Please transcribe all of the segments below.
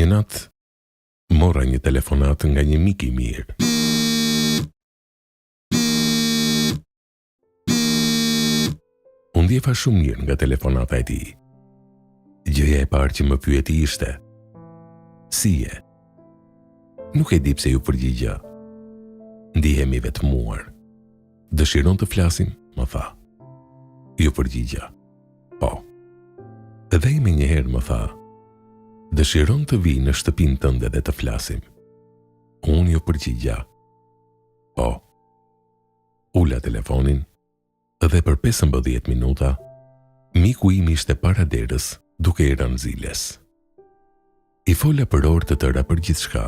Një natë, mora një telefonat nga një mik i mirë. Unë ndjefa shumë mirë nga telefonata e tij. Gjëja e parë që më pyeti ishte: si je? Nuk e di pse ju përgjigja. Ndihemi vetmuar. Dëshiron të flasim, më tha. Ju përgjigja: po. Edhe i me njëherë më tha: dëshiron të vi në shtëpinë tënde dhe të flasim. Unë ju përgjigja: po. Ula telefonin dhe për 15 minuta miku im ishte para derës duke i rënë ziles. I fola për orë të tëra për gjithçka,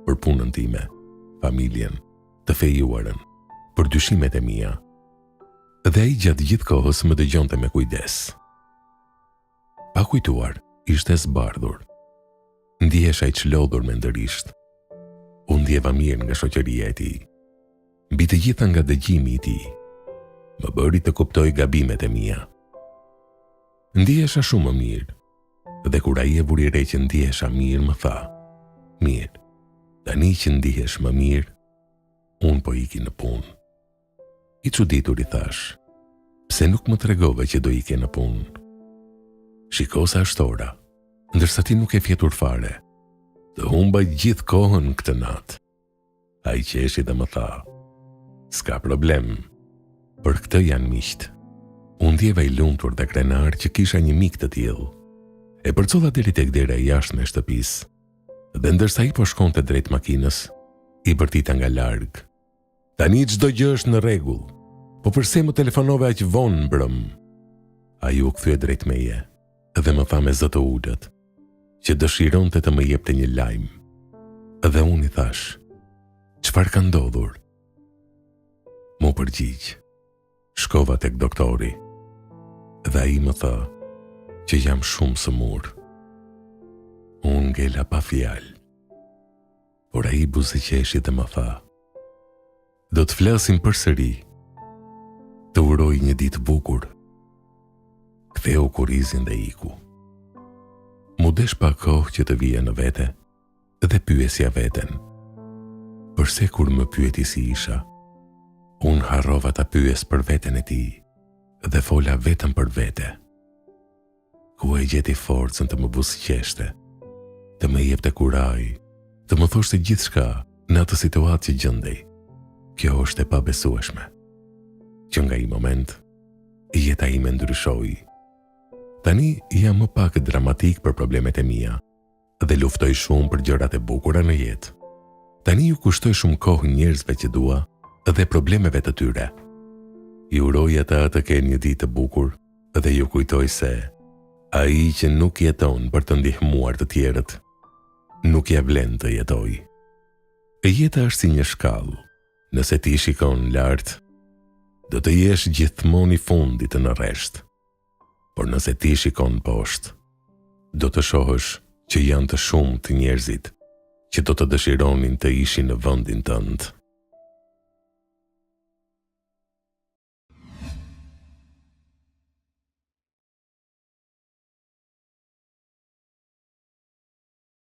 për punën time, familjen, të fejuarën, për dyshimet e mia. Dhe ai gjatë gjithë kohës më dëgjonte me kujdes. Pa kujtuar, ishte zbardhur. Ndihesha i çlodhur mendërisht. Unë ndjeva mirë nga shoqëria e tij. Mbi të gjitha nga dëgjimi i tij. Më bëri të kuptoj gabimet e mia. Ndihesha shumë më mirë. Dhe kur ai e vuri re që ndihesha mirë, më tha: mirë, tani që ndihesh më mirë, unë po iki në punë. I çuditur i thash: pse nuk më tregove që do ike në punë? Shiko sa është ora, ndërsa ti nuk e fjetur fare. Të humba gjithë kohën këtë natë. Ai qeshi dhe më tha: s'ka problem, për këtë janë miqt. Unë ndjeva i lumtur dhe krenar që kisha një mik të tillë. E përcolla deri tek dera e jashtme e shtëpisë. Dhe ndërsa ai po shkonte drejt makinës, i bërtita nga larg: tani çdo gjë është në rregull, po pse më telefonove aq vonë mbrëm? Ai u kthye drejt meje dhe më tha me zë të ulët që dëshironte të më jepte një lajm. Dhe unë i thash: çfarë ka ndodhur? Mu përgjigj: shkova tek doktori. Dhe ai më tha që jam shumë sëmur. Unë ngela pa fjalë. Por ai buzëqeshi dhe më tha: do të flasim përsëri. Të uroj një ditë bukur. Ktheu kurrizin dhe iku. Mu desh pa kohë që të vija në vete dhe pyesja veten: përse kur më pyeti si isha, unë harrova ta pyes për veten e tij dhe fola vetëm për vete. Ku e gjeti forcën të më buzëqeshte, të më jepte kuraj, të më thoshte gjithçka në atë situatë që gjendej. Kjo është e pabesueshme. Që nga i moment, jeta ime ndryshoi. Tani jam më pak dramatik për problemet e mia dhe luftoj shumë për gjërat e bukura në jetë. Tani ju kushtoj shumë kohë njerëzve që dua dhe problemeve të tyre. Ju uroj ata të kenë një ditë të bukur dhe ju kujtoj se ai që nuk jeton për të ndihmuar të tjerët, nuk ja vlen të jetoj. Jeta është si një shkallë. Nëse ti shikon lart, do të jesh gjithmonë i fundit në rresht. Por nëse ti shikon poshtë, do të shohësh që janë të shumtë njerëzit që do të dëshironin të ishin në vendin tënd.